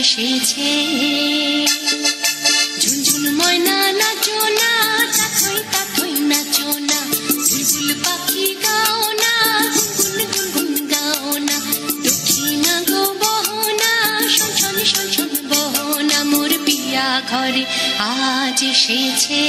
এসেছে। ঝুনঝুন ময়না নাচো না, তাথই তাথই নাচো না, বুলবুল পাখি গাও না, গুনগুন গুনগুন গাও না, দক্ষিণা গো বহনা, শনশন শনশন বহনা, মোর পিয়া ঘরে আজ এসেছে।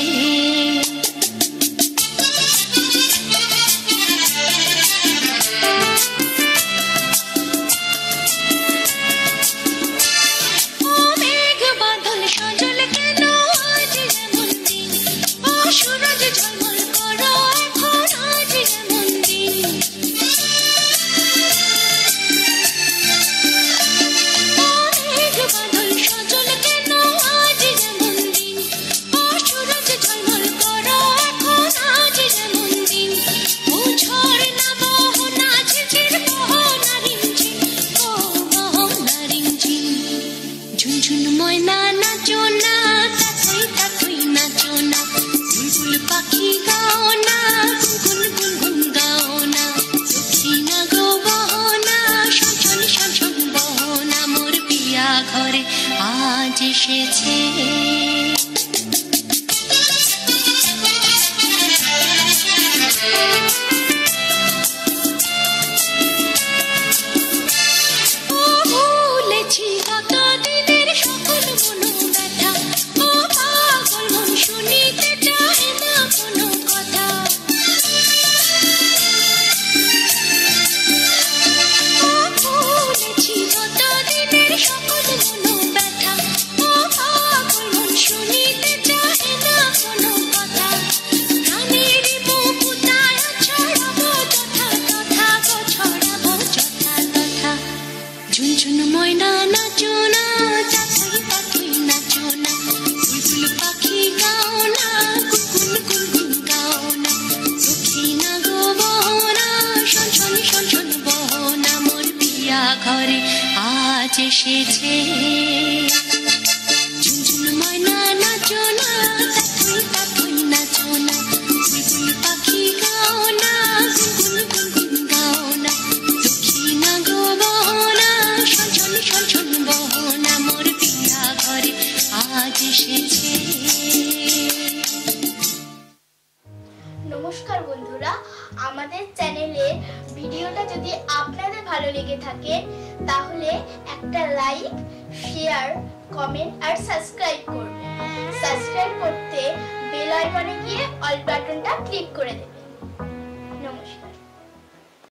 ঝুনঝুন ময়না নাচো না, তাথই তাথই নাচো না, বুলবুল পাখি গাও না, গুনগুন গুনগুন গাও না, দক্ষিণা গো বহনা, শনশন শনশন বহনা, মোর পিয়া ঘরে আজ এসেছে। ঝুনঝুন ময়না নাচো না, তাথই তাথই নাচো না, বুলবুল পাখি গাও না, গুনগুন গুনগুন গাও না, দক্ষিণা গো বহনা, শনশন শনশন বহনা, মোর পিয়া ঘরে আজ এসেছে। ঝুনঝুন ময়না নাচো না, তাথই তাথই নাচো না, বুলবুল পাখি গাও না, গুনগুন গুনগুন গাও না, দক্ষিণা গো বহনা, শনশন শনশন বহনা, মোর পিয়া ঘরে আজ এসেছে। নমস্কার বন্ধুরা, আমাদের চ্যানেলে ভিডিওটা যদি আপনাদের ভালো লেগে থাকে তাহলে একটা লাইক, শেয়ার, কমেন্ট আর সাবস্ক্রাইব করবেন। সাবস্ক্রাইব করতে বেল আইকনে গিয়ে অল বাটনটা ক্লিক করে দেবেন।